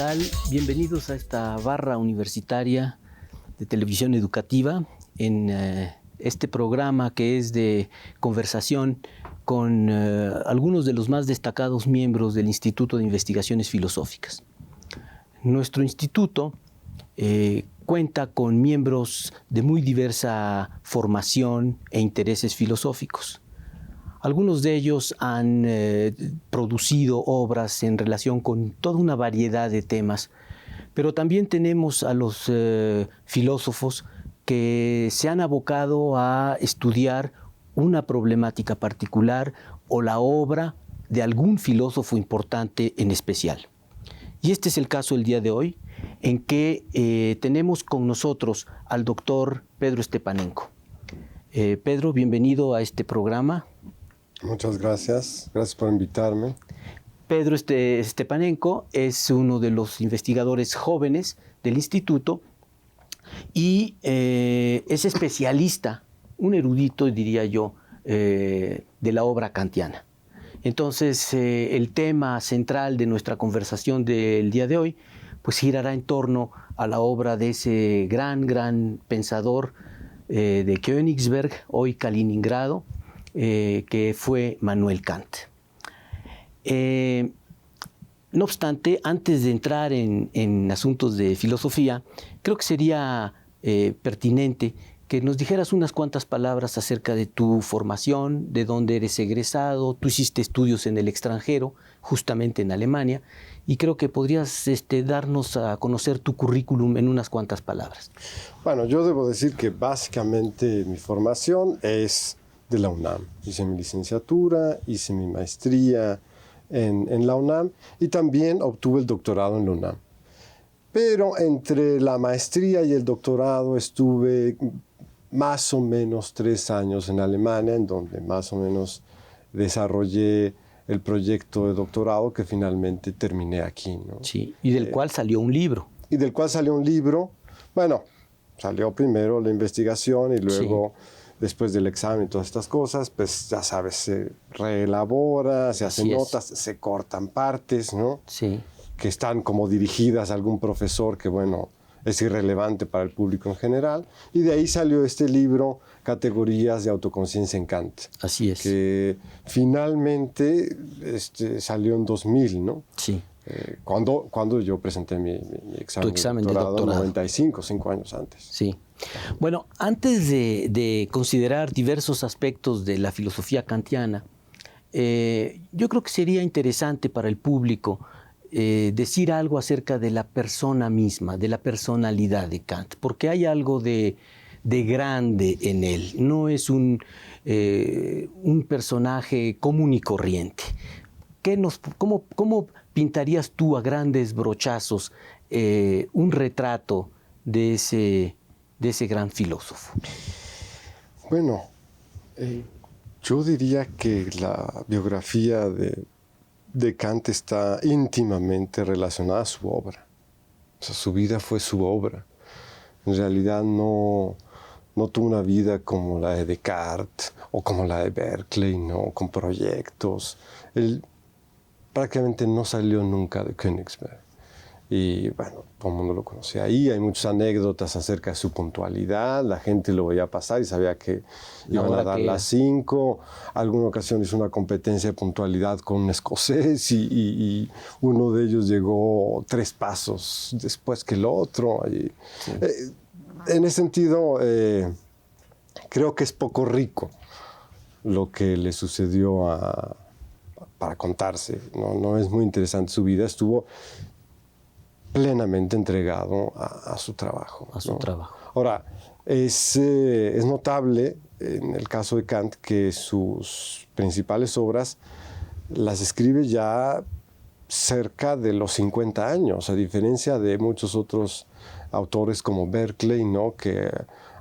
tal? Bienvenidos a esta barra universitaria de televisión educativa en este programa que es de conversación con algunos de los más destacados miembros del Instituto de Investigaciones Filosóficas. Nuestro instituto cuenta con miembros de muy diversa formación e intereses filosóficos. Algunos de ellos han producido obras en relación con toda una variedad de temas, pero también tenemos a los filósofos que se han abocado a estudiar una problemática particular o la obra de algún filósofo importante en especial. Y este es el caso el día de hoy, en que tenemos con nosotros al doctor Pedro Stepanenko. Pedro, bienvenido a este programa. Muchas gracias. Gracias por invitarme. Pedro Stepanenko es uno de los investigadores jóvenes del instituto y es especialista, un erudito, diría yo, de la obra kantiana. Entonces, el tema central de nuestra conversación del día de hoy pues girará en torno a la obra de ese gran pensador de Königsberg, hoy Kaliningrado, que fue Manuel Kant. No obstante, antes de entrar en asuntos de filosofía, creo que sería pertinente que nos dijeras unas cuantas palabras acerca de tu formación, de dónde eres egresado. Tú hiciste estudios en el extranjero, justamente en Alemania, y creo que podrías darnos a conocer tu currículum en unas cuantas palabras. Bueno, yo debo decir que básicamente mi formación es de la UNAM. Hice mi licenciatura, hice mi maestría en la UNAM y también obtuve el doctorado en la UNAM. Pero entre la maestría y el doctorado estuve más o menos 3 años en Alemania, en donde más o menos desarrollé el proyecto de doctorado que finalmente terminé aquí, ¿no? Sí, y del cual salió un libro. Y del cual salió un libro. Bueno, salió primero la investigación y luego... Sí. Después del examen y todas estas cosas, pues ya sabes, se reelabora, se hacen notas, se cortan partes, ¿no? Sí. Que están como dirigidas a algún profesor que, bueno, es irrelevante para el público en general. Y de ahí salió este libro, Categorías de autoconciencia en Kant. Así es. Que finalmente salió en 2000, ¿no? Sí. Cuando yo presenté mi examen de doctorado. 95, 5 años antes. Sí. Bueno, antes de considerar diversos aspectos de la filosofía kantiana, yo creo que sería interesante para el público decir algo acerca de la persona misma, de la personalidad de Kant, porque hay algo de grande en él. No es un personaje común y corriente. ¿Cómo pintarías tú a grandes brochazos un retrato de ese gran filósofo? Bueno, yo diría que la biografía de Kant está íntimamente relacionada a su obra. O sea, su vida fue su obra. En realidad no tuvo una vida como la de Descartes o como la de Berkeley, ¿no? Con proyectos. Él prácticamente no salió nunca de Königsberg. Y bueno, todo el mundo lo conocía ahí. Hay muchas anécdotas acerca de su puntualidad. La gente lo veía pasar y sabía que iban a dar las 5. Alguna ocasión hizo una competencia de puntualidad con un escocés y uno de ellos llegó 3 pasos después que el otro. Y, sí. En ese sentido, creo que es poco rico lo que le sucedió para contarse. No es muy interesante su vida. Estuvo plenamente entregado a su trabajo. A su trabajo. Ahora, es notable en el caso de Kant que sus principales obras las escribe ya cerca de los 50 años, a diferencia de muchos otros autores como Berkeley, ¿no? Que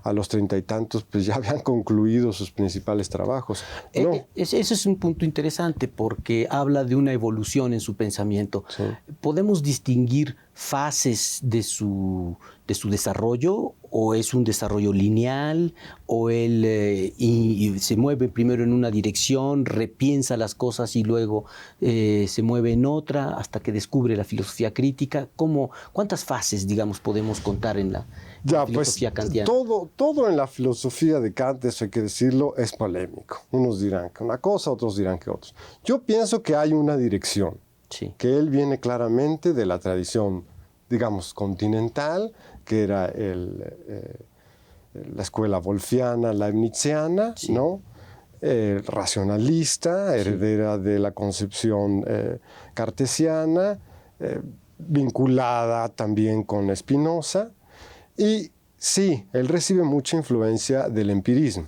a los 30 y tantos pues ya habían concluido sus principales trabajos. No. Ese es un punto interesante porque habla de una evolución en su pensamiento. Sí. ¿Podemos distinguir fases de su desarrollo o es un desarrollo lineal, o él y se mueve primero en una dirección, repiensa las cosas y luego se mueve en otra hasta que descubre la filosofía crítica. ¿Cuántas fases, digamos, podemos contar en la filosofía kantiana? Todo en la filosofía de Kant, eso hay que decirlo, es polémico. Unos dirán que una cosa, otros dirán que otros. Yo pienso que hay una dirección, sí, que él viene claramente de la tradición, digamos, continental, que era la escuela wolfiana, leibniziana, sí, ¿no? Racionalista, heredera de la concepción cartesiana, vinculada también con Spinoza. Y sí, él recibe mucha influencia del empirismo.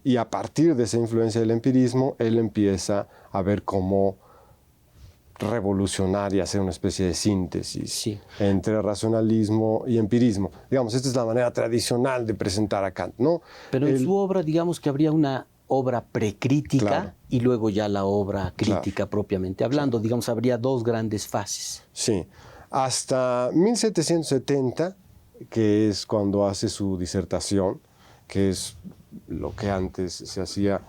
Y a partir de esa influencia del empirismo, él empieza a ver cómo revolucionar y hacer una especie de síntesis entre racionalismo y empirismo. Digamos, esta es la manera tradicional de presentar a Kant, ¿no? Pero en su obra, digamos que habría una obra precrítica, claro, y luego ya la obra crítica, claro, propiamente hablando. Claro. Digamos, habría dos grandes fases. Sí. Hasta 1770, que es cuando hace su disertación, que es lo que antes se hacía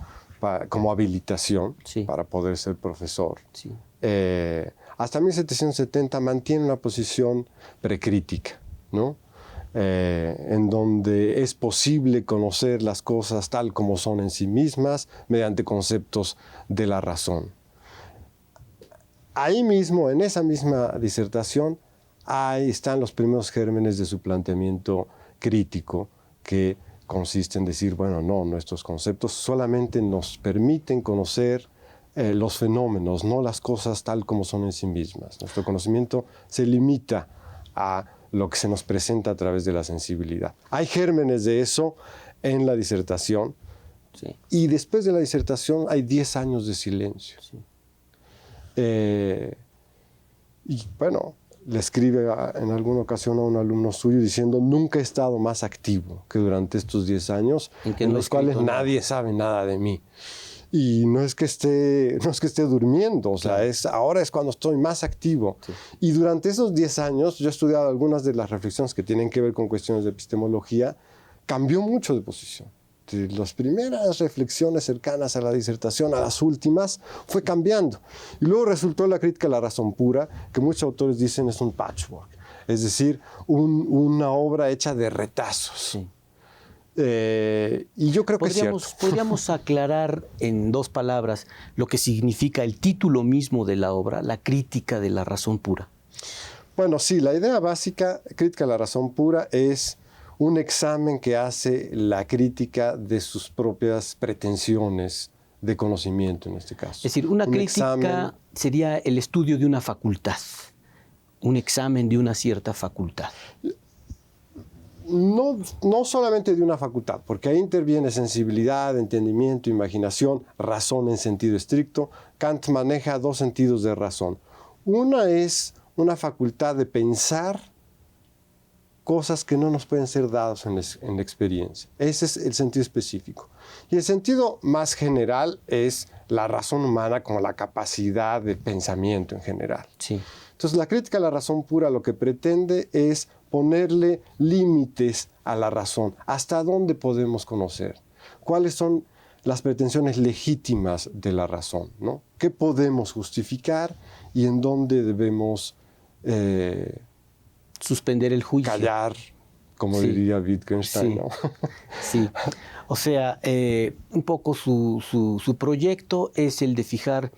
como habilitación, sí, para poder ser profesor. Sí. Hasta 1770 mantiene una posición precrítica, ¿no? En donde es posible conocer las cosas tal como son en sí mismas mediante conceptos de la razón. Ahí mismo, en esa misma disertación, ahí están los primeros gérmenes de su planteamiento crítico, que consiste en decir, bueno, no, nuestros conceptos solamente nos permiten conocer los fenómenos, no las cosas tal como son en sí mismas. Nuestro conocimiento se limita a lo que se nos presenta a través de la sensibilidad. Hay gérmenes de eso en la disertación, sí, y después de la disertación hay 10 años de silencio. Sí. Y bueno, le escribe en alguna ocasión a un alumno suyo diciendo: nunca he estado más activo que durante estos 10 años en los cuales nadie sabe nada de mí. Y no es que esté durmiendo, o sea, ahora es cuando estoy más activo. Sí. Y durante esos 10 años yo he estudiado algunas de las reflexiones que tienen que ver con cuestiones de epistemología. Cambió mucho de posición. De las primeras reflexiones cercanas a la disertación a las últimas, fue cambiando. Y luego resultó la crítica a la razón pura, que muchos autores dicen es un patchwork, es decir, una obra hecha de retazos. Sí. Y yo creo que es cierto. ¿Podríamos aclarar en 2 palabras lo que significa el título mismo de la obra, la crítica de la razón pura? Bueno, sí, la idea básica, crítica a la razón pura, es un examen que hace la crítica de sus propias pretensiones de conocimiento, en este caso. Es decir, una crítica sería el estudio de una facultad, un examen de una cierta facultad. No solamente de una facultad, porque ahí interviene sensibilidad, entendimiento, imaginación, razón en sentido estricto. Kant maneja 2 sentidos de razón. Una es una facultad de pensar cosas que no nos pueden ser dadas en la experiencia. Ese es el sentido específico. Y el sentido más general es la razón humana como la capacidad de pensamiento en general. Sí. Entonces, la crítica a la razón pura lo que pretende es ponerle límites a la razón. ¿Hasta dónde podemos conocer? ¿Cuáles son las pretensiones legítimas de la razón, ¿no? ¿Qué podemos justificar y en dónde debemos suspender el juicio? Callar, como diría Wittgenstein, ¿no? Sí. O sea, un poco su proyecto es el de fijar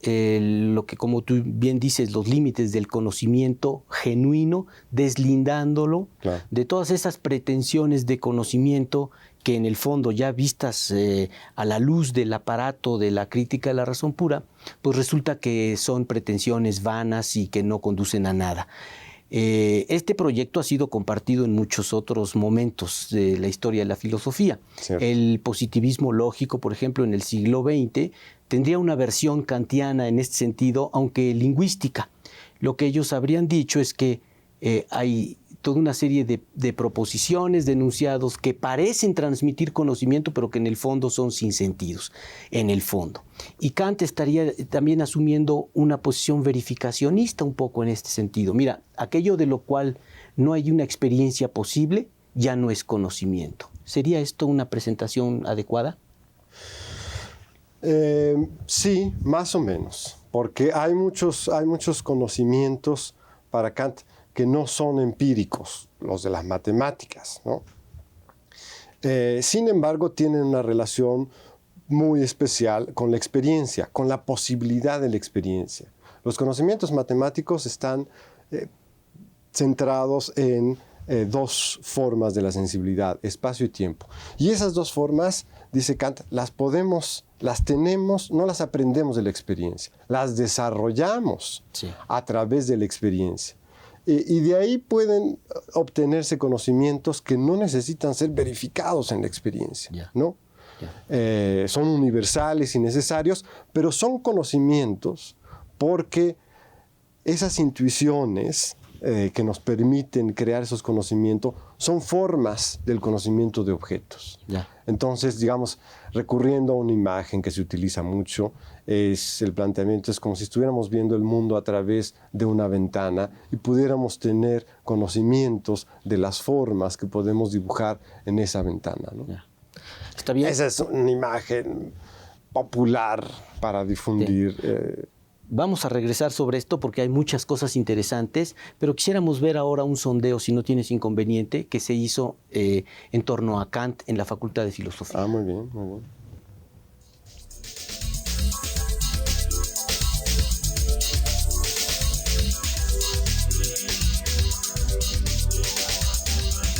lo que, como tú bien dices, los límites del conocimiento genuino, deslindándolo de todas esas pretensiones de conocimiento que en el fondo, ya vistas a la luz del aparato de la crítica de la razón pura, pues resulta que son pretensiones vanas y que no conducen a nada. Este proyecto ha sido compartido en muchos otros momentos de la historia de la filosofía. Cierto. El positivismo lógico, por ejemplo, en el siglo XX, tendría una versión kantiana en este sentido, aunque lingüística. Lo que ellos habrían dicho es que hay toda una serie de proposiciones, de enunciados que parecen transmitir conocimiento, pero que en el fondo son sin sentidos, en el fondo. Y Kant estaría también asumiendo una posición verificacionista un poco en este sentido. Mira, aquello de lo cual no hay una experiencia posible ya no es conocimiento. ¿Sería esto una presentación adecuada? Sí, más o menos, porque hay muchos conocimientos para Kant que no son empíricos, los de las matemáticas, ¿no? Sin embargo, tienen una relación muy especial con la experiencia, con la posibilidad de la experiencia. Los conocimientos matemáticos están centrados en dos formas de la sensibilidad, espacio y tiempo. Y esas dos formas, dice Kant, las tenemos, no las aprendemos de la experiencia, las desarrollamos a través de la experiencia. Y de ahí pueden obtenerse conocimientos que no necesitan ser verificados en la experiencia, ¿no? Son universales y necesarios, pero son conocimientos porque esas intuiciones que nos permiten crear esos conocimientos son formas del conocimiento de objetos. Entonces, digamos, recurriendo a una imagen que se utiliza mucho, el planteamiento es como si estuviéramos viendo el mundo a través de una ventana y pudiéramos tener conocimientos de las formas que podemos dibujar en esa ventana, ¿no? ¿Está bien? Esa es una imagen popular para difundir. Vamos a regresar sobre esto porque hay muchas cosas interesantes, pero quisiéramos ver ahora un sondeo, si no tienes inconveniente, que se hizo en torno a Kant en la Facultad de Filosofía. Ah, muy bien, muy bien.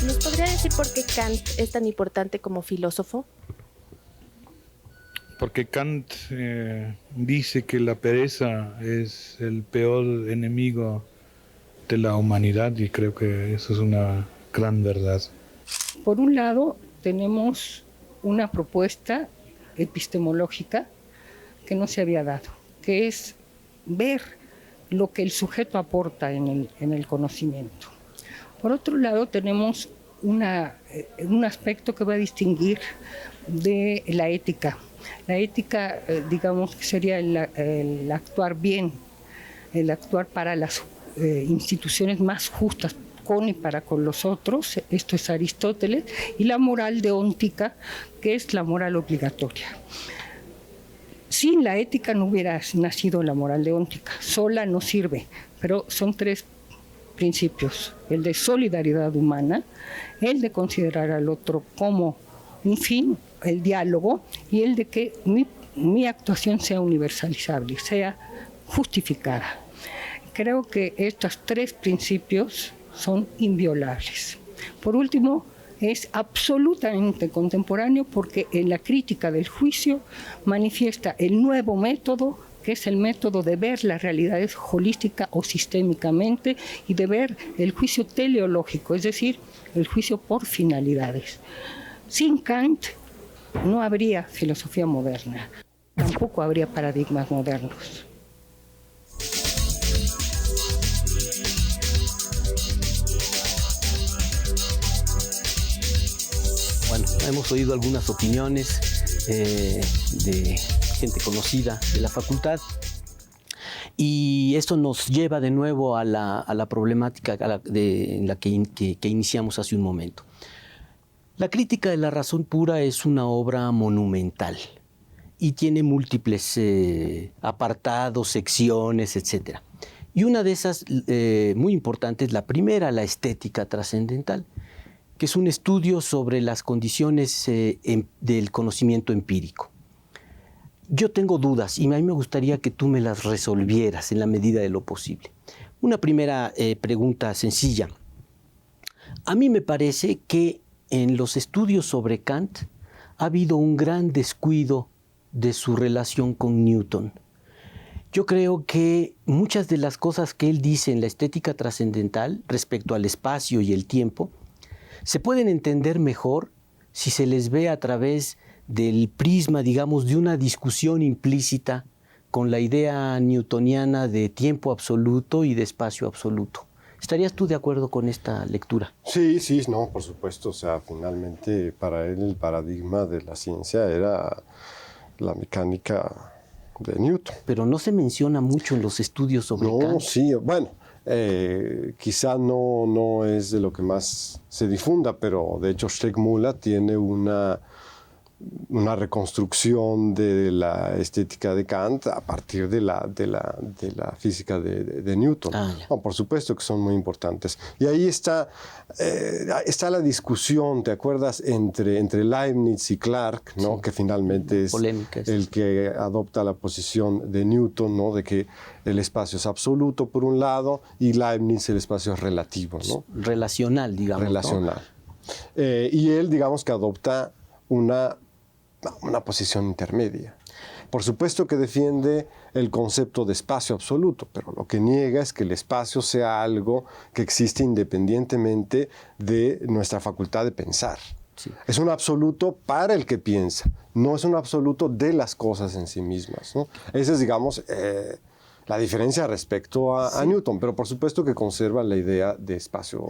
¿Nos podría decir por qué Kant es tan importante como filósofo? Porque Kant dice que la pereza es el peor enemigo de la humanidad y creo que eso es una gran verdad. Por un lado, tenemos una propuesta epistemológica que no se había dado, que es ver lo que el sujeto aporta en el conocimiento. Por otro lado, tenemos un aspecto que va a distinguir de la ética. La ética, digamos, que sería el actuar bien, el actuar para las instituciones más justas con y para con los otros, esto es Aristóteles, y la moral deóntica, que es la moral obligatoria. Sin la ética no hubiera nacido la moral deóntica, sola no sirve, pero son tres principios: el de solidaridad humana, el de considerar al otro como un fin, el diálogo, y el de que mi actuación sea universalizable, sea justificada. Creo que estos tres principios son inviolables. Por último, es absolutamente contemporáneo porque en la crítica del juicio manifiesta el nuevo método, que es el método de ver las realidades holística o sistémicamente y de ver el juicio teleológico, es decir, el juicio por finalidades. Sin Kant no habría filosofía moderna, tampoco habría paradigmas modernos. Bueno, hemos oído algunas opiniones de gente conocida de la facultad y esto nos lleva de nuevo a la problemática en la que iniciamos hace un momento. La crítica de la razón pura es una obra monumental y tiene múltiples apartados, secciones, etc. Y una de esas muy importantes, la primera, la estética trascendental, que es un estudio sobre las condiciones del conocimiento empírico. Yo tengo dudas y a mí me gustaría que tú me las resolvieras en la medida de lo posible. Una primera pregunta sencilla. A mí me parece que en los estudios sobre Kant ha habido un gran descuido de su relación con Newton. Yo creo que muchas de las cosas que él dice en la estética trascendental respecto al espacio y el tiempo se pueden entender mejor si se les ve a través del prisma, digamos, de una discusión implícita con la idea newtoniana de tiempo absoluto y de espacio absoluto. ¿Estarías tú de acuerdo con esta lectura? Sí, no, por supuesto. O sea, finalmente para él el paradigma de la ciencia era la mecánica de Newton. Pero no se menciona mucho en los estudios sobre Kant. No, sí, bueno, Quizá no es de lo que más se difunda, pero de hecho Streckmüller tiene una reconstrucción de la estética de Kant a partir de la física de Newton. No, por supuesto que son muy importantes. Y ahí está la discusión, ¿te acuerdas?, entre Leibniz y Clarke, ¿no? Sí. Que finalmente es el que adopta la posición de Newton, ¿no? De que el espacio es absoluto por un lado y Leibniz el espacio es relativo, ¿no? Relacional, digamos. Relacional. ¿No? Y él, digamos que adopta una posición intermedia. Por supuesto que defiende el concepto de espacio absoluto, pero lo que niega es que el espacio sea algo que existe independientemente de nuestra facultad de pensar. Sí. Es un absoluto para el que piensa, no es un absoluto de las cosas en sí mismas, ¿no? Esa es, digamos, la diferencia respecto a Newton, pero por supuesto que conserva la idea de espacio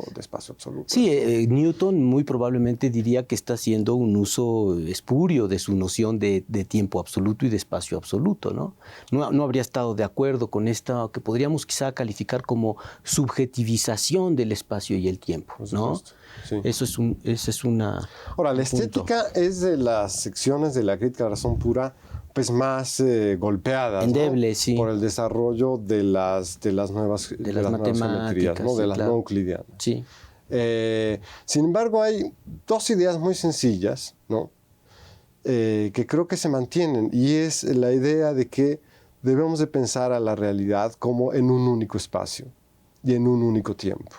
absoluto. Sí, Newton muy probablemente diría que está haciendo un uso espurio de su noción de tiempo absoluto y de espacio absoluto, ¿no? No habría estado de acuerdo con esta, que podríamos quizá calificar como subjetivización del espacio y el tiempo, ¿no? Sí. Esa es una... Ahora, la estética es de las secciones de la crítica de la razón pura pues más golpeadas, endeble, ¿no? Sí. Por el desarrollo de las nuevas geometrías, ¿no? De las no euclidianas. Sí. Sin embargo, hay dos ideas muy sencillas, ¿no? Que creo que se mantienen, y es la idea de que debemos de pensar a la realidad como en un único espacio y en un único tiempo.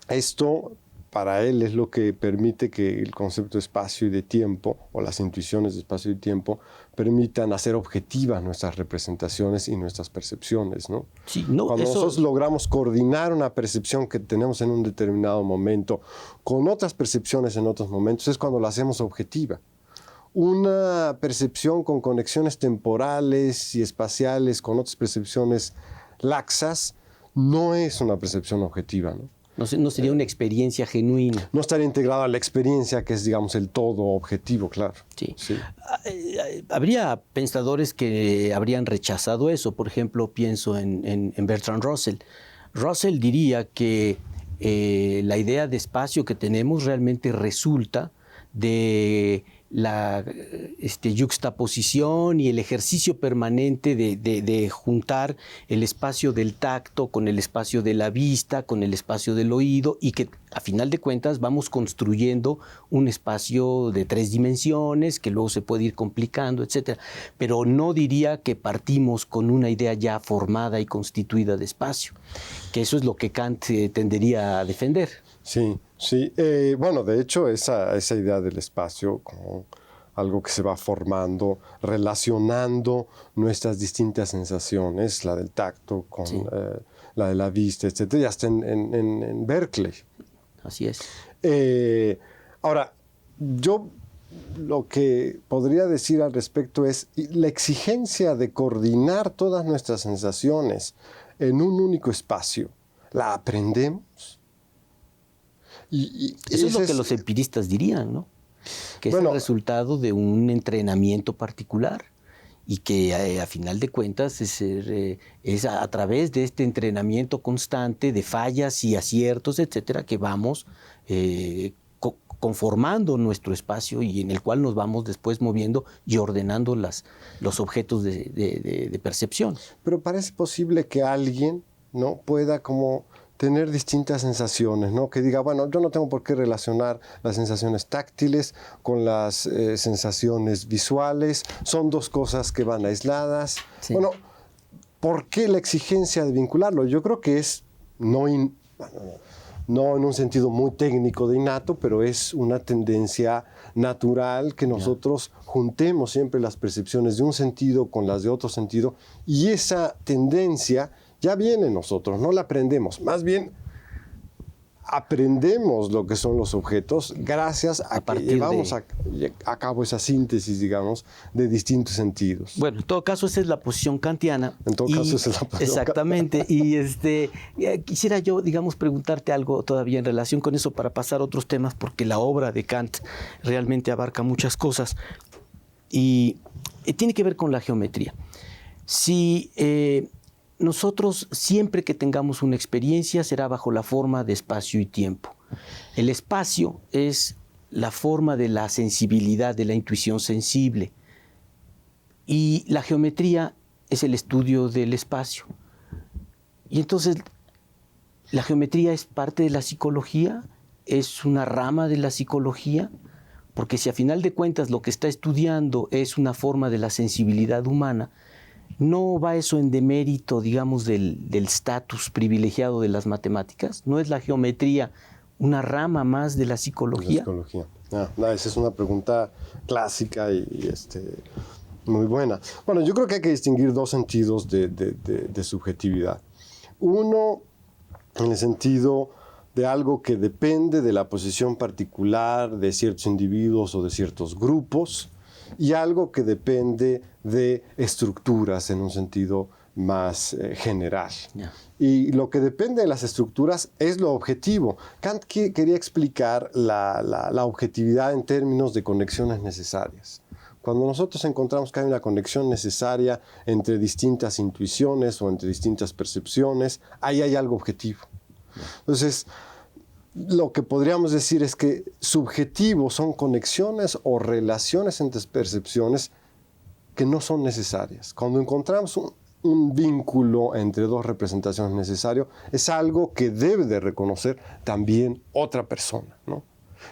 Esto para él es lo que permite que el concepto de espacio y de tiempo, o las intuiciones de espacio y tiempo, permitan hacer objetivas nuestras representaciones y nuestras percepciones, ¿no? Sí, Cuando nosotros logramos coordinar una percepción que tenemos en un determinado momento con otras percepciones en otros momentos, es cuando la hacemos objetiva. Una percepción con conexiones temporales y espaciales con otras percepciones laxas no es una percepción objetiva, ¿no? No sería una experiencia genuina. No estaría integrada a la experiencia, que es, digamos, el todo objetivo, claro. Sí. Habría pensadores que habrían rechazado eso. Por ejemplo, pienso en Bertrand Russell. Russell diría que la idea de espacio que tenemos realmente resulta de la yuxtaposición y el ejercicio permanente de juntar el espacio del tacto con el espacio de la vista, con el espacio del oído, y que a final de cuentas vamos construyendo un espacio de 3 dimensiones que luego se puede ir complicando, etc. Pero no diría que partimos con una idea ya formada y constituida de espacio, que eso es lo que Kant tendería a defender. Sí, sí. Bueno, de hecho, esa idea del espacio como algo que se va formando, relacionando nuestras distintas sensaciones, la del tacto con la de la vista, etc., ya está en Berkeley. Así es. Ahora, yo lo que podría decir al respecto es la exigencia de coordinar todas nuestras sensaciones en un único espacio. ¿La aprendemos? Eso es lo que los empiristas dirían, ¿no? Que es el resultado de un entrenamiento particular y que a final de cuentas es a través de este entrenamiento constante de fallas y aciertos, etcétera, que vamos conformando nuestro espacio y en el cual nos vamos después moviendo y ordenando los objetos de percepción. Pero parece posible que alguien, ¿no?, pueda como tener distintas sensaciones, ¿no? Que diga, bueno, yo no tengo por qué relacionar las sensaciones táctiles con las sensaciones visuales, son dos cosas que van aisladas. Sí. Bueno, ¿por qué la exigencia de vincularlo? Yo creo que es, no en un sentido muy técnico de innato, pero es una tendencia natural que nosotros juntemos siempre las percepciones de un sentido con las de otro sentido, y esa tendencia ya viene en nosotros, no la aprendemos, más bien aprendemos lo que son los objetos gracias a que llevamos a cabo esa síntesis, digamos, de distintos sentidos. Bueno, en todo caso esa es la posición kantiana. En todo caso esa es la posición exactamente. Y quisiera yo, digamos, preguntarte algo todavía en relación con eso para pasar a otros temas, porque la obra de Kant realmente abarca muchas cosas y tiene que ver con la geometría. Si nosotros siempre que tengamos una experiencia será bajo la forma de espacio y tiempo. El espacio es la forma de la sensibilidad, de la intuición sensible. Y la geometría es el estudio del espacio. Y entonces, la geometría es parte de la psicología, es una rama de la psicología, porque si a final de cuentas lo que está estudiando es una forma de la sensibilidad humana, no va eso en demérito, digamos, del estatus privilegiado de las matemáticas. ¿No es la geometría una rama más de la psicología? Esa es una pregunta clásica y muy buena. Bueno, yo creo que hay que distinguir dos sentidos de subjetividad. Uno, en el sentido de algo que depende de la posición particular de ciertos individuos o de ciertos grupos, y algo que depende de estructuras en un sentido más general. Yeah. Y lo que depende de las estructuras es lo objetivo. Kant quería explicar la objetividad en términos de conexiones necesarias. Cuando nosotros encontramos que hay una conexión necesaria entre distintas intuiciones o entre distintas percepciones, ahí hay algo objetivo. Entonces, lo que podríamos decir es que subjetivo son conexiones o relaciones entre percepciones que no son necesarias. Cuando encontramos un vínculo entre dos representaciones necesarias, es algo que debe de reconocer también otra persona, ¿no?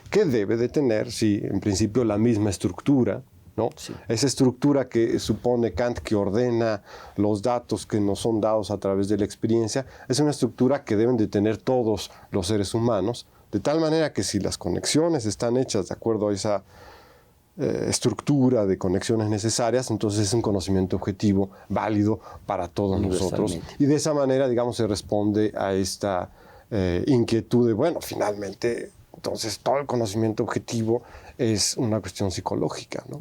Que debe de tener, sí, en principio la misma estructura, ¿no? Sí. Esa estructura que supone Kant que ordena los datos que nos son dados a través de la experiencia, es una estructura que deben de tener todos los seres humanos, de tal manera que si las conexiones están hechas de acuerdo a esa estructura de conexiones necesarias, entonces es un conocimiento objetivo válido para todos nosotros. Y de esa manera, digamos, se responde a esta inquietud de, bueno, finalmente, entonces todo el conocimiento objetivo es una cuestión psicológica, ¿no?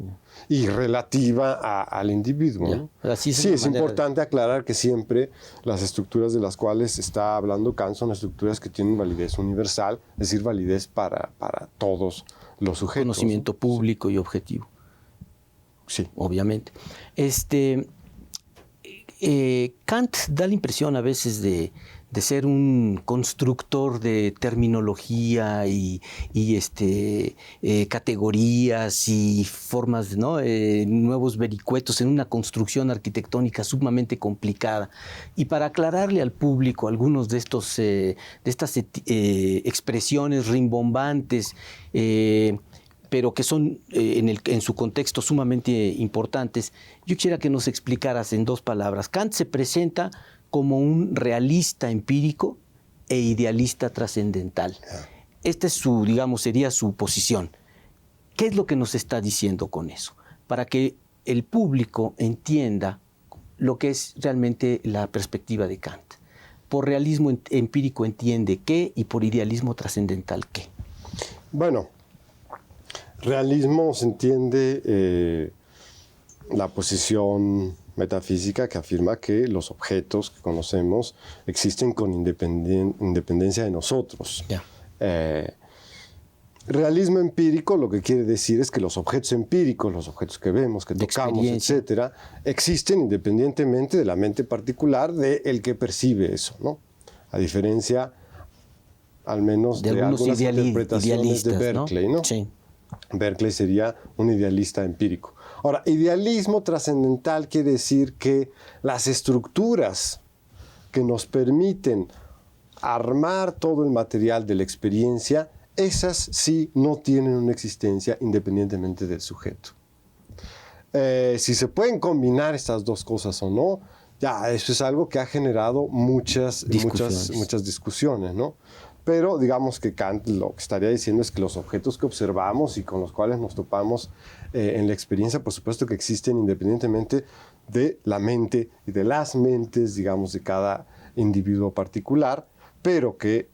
Y relativa al individuo, ¿no? Sí, es importante aclarar que siempre las estructuras de las cuales está hablando Kant son estructuras que tienen validez universal, es decir, validez para todos los sujetos. Conocimiento público y objetivo. Sí. Obviamente. Kant da la impresión a veces de ser un constructor de terminología y categorías y formas, ¿no? Nuevos vericuetos en una construcción arquitectónica sumamente complicada. Y para aclararle al público algunos de estas expresiones rimbombantes, pero que son en su contexto sumamente importantes, yo quisiera que nos explicaras en dos palabras. Kant se presenta como un realista empírico e idealista trascendental. Esta es sería su posición. ¿Qué es lo que nos está diciendo con eso? Para que el público entienda lo que es realmente la perspectiva de Kant. Por realismo empírico entiende qué y por idealismo trascendental qué. Bueno, realismo se entiende la posición metafísica que afirma que los objetos que conocemos existen con independencia de nosotros. Yeah. Realismo empírico lo que quiere decir es que los objetos empíricos, los objetos que vemos, que tocamos, etcétera, existen independientemente de la mente particular del que percibe eso, ¿no? A diferencia, al menos, de algunas interpretaciones de Berkeley, ¿no? Sí. Berkeley sería un idealista empírico. Ahora, idealismo trascendental quiere decir que las estructuras que nos permiten armar todo el material de la experiencia, esas sí no tienen una existencia independientemente del sujeto. Si se pueden combinar estas dos cosas o no, ya eso es algo que ha generado muchas discusiones, ¿no? Pero digamos que Kant lo que estaría diciendo es que los objetos que observamos y con los cuales nos topamos en la experiencia, por supuesto que existen independientemente de la mente y de las mentes, digamos, de cada individuo particular, pero que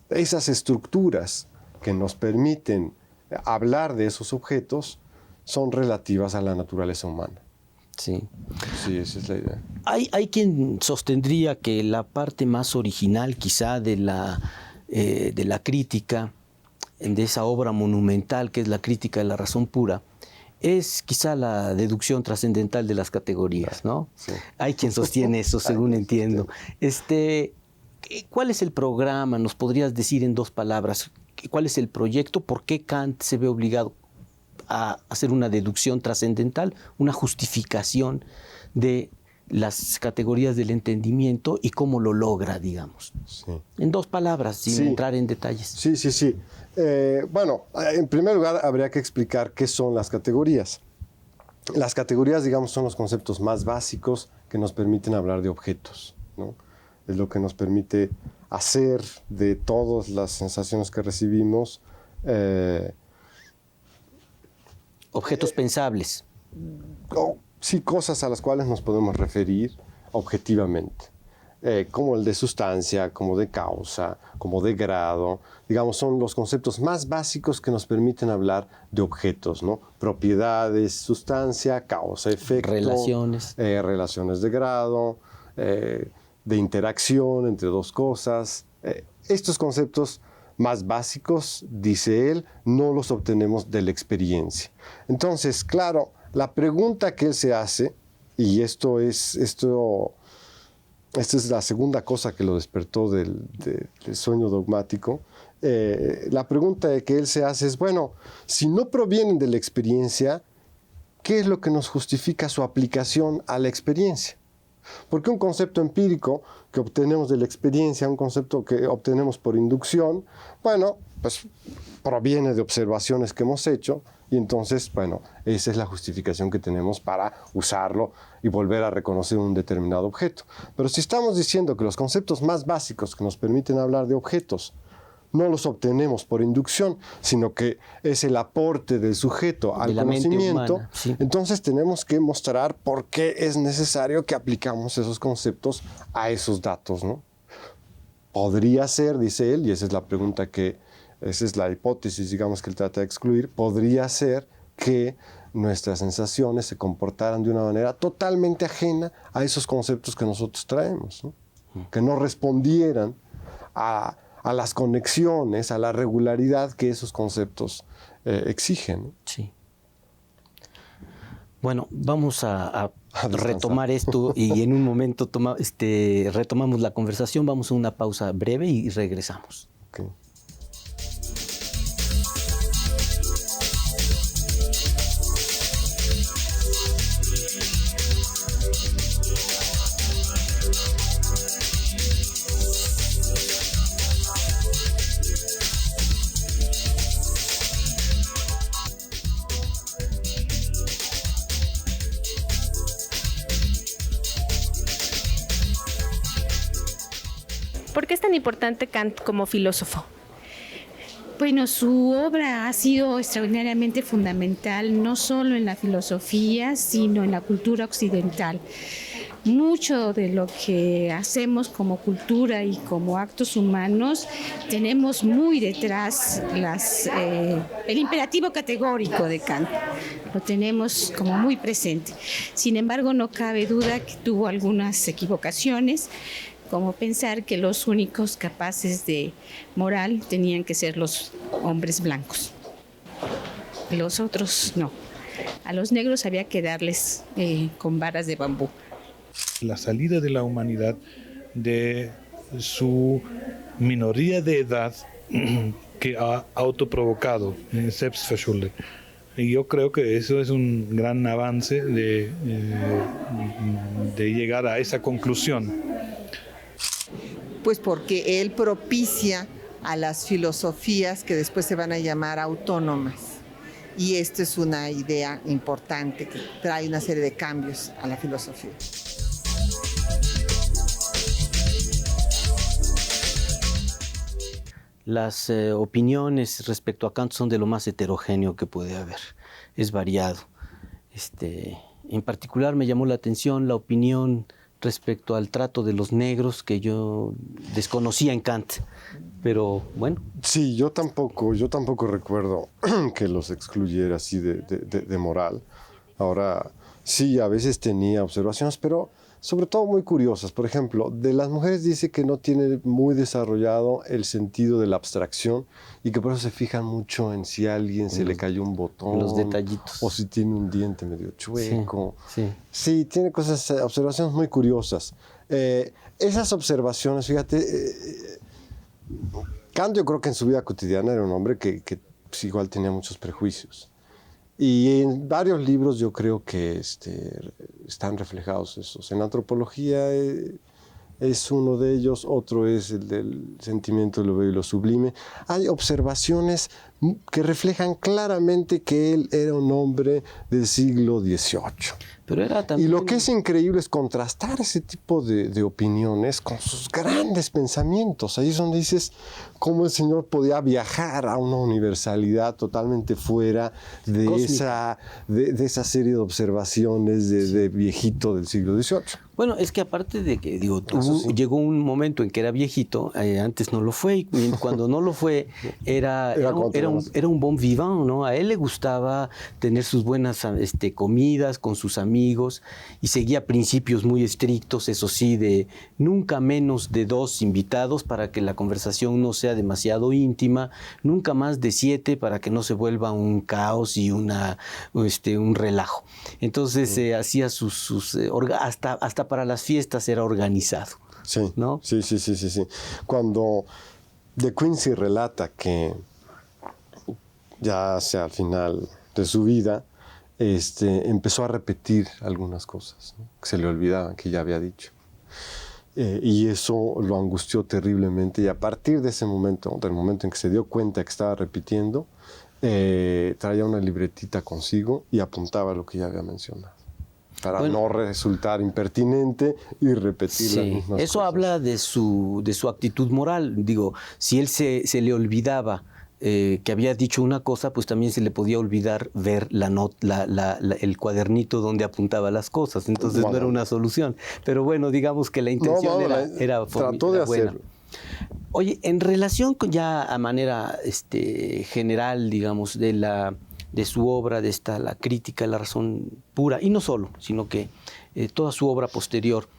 esas estructuras que nos permiten hablar de esos objetos son relativas a la naturaleza humana. Sí. Sí, esa es la idea. Hay quien sostendría que la parte más original quizá de la crítica, de esa obra monumental que es la crítica de la razón pura, es quizá la deducción trascendental de las categorías, ¿no? Sí. Hay quien sostiene eso, según entiendo. ¿Cuál es el programa? ¿Nos podrías decir en 2 palabras? ¿Cuál es el proyecto? ¿Por qué Kant se ve obligado a hacer una deducción trascendental, una justificación de las categorías del entendimiento y cómo lo logra, digamos? Sí. En 2 palabras, sin entrar en detalles. Sí. Bueno, en primer lugar habría que explicar qué son las categorías. Las categorías, digamos, son los conceptos más básicos que nos permiten hablar de objetos, ¿no? Es lo que nos permite hacer de todas las sensaciones que recibimos Objetos pensables. Sí, cosas a las cuales nos podemos referir objetivamente, como el de sustancia, como de causa, como de grado. Digamos, son los conceptos más básicos que nos permiten hablar de objetos, ¿no? Propiedades, sustancia, causa, efecto. Relaciones. Relaciones de grado, de interacción entre 2 cosas. Estos conceptos más básicos, dice él, no los obtenemos de la experiencia. Entonces, claro, la pregunta que él se hace, y esto es la segunda cosa que lo despertó del sueño dogmático, la pregunta que él se hace es, bueno, si no provienen de la experiencia, ¿qué es lo que nos justifica su aplicación a la experiencia? Porque un concepto empírico que obtenemos de la experiencia, un concepto que obtenemos por inducción, bueno, pues proviene de observaciones que hemos hecho y entonces, bueno, esa es la justificación que tenemos para usarlo y volver a reconocer un determinado objeto. Pero si estamos diciendo que los conceptos más básicos que nos permiten hablar de objetos no los obtenemos por inducción, sino que es el aporte del sujeto al conocimiento, sí. Entonces tenemos que mostrar por qué es necesario que aplicamos esos conceptos a esos datos, ¿no? Podría ser, dice él, y esa es la hipótesis, digamos, que él trata de excluir, podría ser que nuestras sensaciones se comportaran de una manera totalmente ajena a esos conceptos que nosotros traemos, ¿no? Que no respondieran a las conexiones, a la regularidad que esos conceptos exigen, ¿no? Sí. Bueno, vamos a retomar esto y en un momento retomamos la conversación, vamos a una pausa breve y regresamos. Okay. ¿Por qué es tan importante Kant como filósofo? Bueno, su obra ha sido extraordinariamente fundamental, no solo en la filosofía, sino en la cultura occidental. Mucho de lo que hacemos como cultura y como actos humanos, tenemos muy detrás el imperativo categórico de Kant. Lo tenemos como muy presente. Sin embargo, no cabe duda que tuvo algunas equivocaciones, como pensar que los únicos capaces de moral tenían que ser los hombres blancos. Los otros no. A los negros había que darles con varas de bambú. La salida de la humanidad de su minoría de edad que ha autoprovocado, Selbstverschuldet. Y yo creo que eso es un gran avance de llegar a esa conclusión. Pues porque él propicia a las filosofías que después se van a llamar autónomas. Y esto es una idea importante que trae una serie de cambios a la filosofía. Las opiniones respecto a Kant son de lo más heterogéneo que puede haber. Es variado. En particular me llamó la atención la opinión respecto al trato de los negros que yo desconocía en Kant, pero bueno. Sí, yo tampoco recuerdo que los excluyera así de moral. Ahora, sí, a veces tenía observaciones, pero sobre todo muy curiosas. Por ejemplo, de las mujeres dice que no tiene muy desarrollado el sentido de la abstracción y que por eso se fijan mucho en si a alguien se le cayó un botón. Los detallitos. O si tiene un diente medio chueco. Sí. Sí, tiene observaciones muy curiosas. Esas observaciones, fíjate, Kant yo creo que en su vida cotidiana era un hombre que pues, igual tenía muchos prejuicios. Y en varios libros yo creo que están reflejados esos. En antropología es uno de ellos, otro es el del sentimiento de lo bello y lo sublime. Hay observaciones que reflejan claramente que él era un hombre del siglo XVIII. Pero era también... Y lo que es increíble es contrastar ese tipo de opiniones con sus grandes pensamientos. Ahí es donde dices cómo el señor podía viajar a una universalidad totalmente fuera de esa serie de observaciones de viejito del siglo XVIII. Bueno, es que aparte de que, llegó un momento en que era viejito, antes no lo fue, y cuando no lo fue, era un bon vivant, ¿no? A él le gustaba tener sus buenas comidas con sus amigos y seguía principios muy estrictos, eso sí, de nunca menos de 2 invitados para que la conversación no sea demasiado íntima, nunca más de 7 para que no se vuelva un caos y un relajo. Entonces hacía hasta para las fiestas era organizado. Sí, ¿no? Sí. Cuando De Quincey relata que ya hacia el final de su vida, empezó a repetir algunas cosas, ¿no? Que se le olvidaban, que ya había dicho. Y eso lo angustió terriblemente, y a partir de ese momento, del momento en que se dio cuenta que estaba repitiendo, traía una libretita consigo y apuntaba lo que ya había mencionado, para no resultar impertinente y repetir las mismas eso cosas. habla de su actitud moral. Digo, si él se le olvidaba que había dicho una cosa, pues también se le podía olvidar ver el cuadernito donde apuntaba las cosas. Entonces no era una solución. Pero bueno, digamos que la intención era trató de buena. hacerlo. Oye, en relación con ya a manera general, digamos, de su obra, la crítica de la razón pura, y no solo, sino que toda su obra posterior,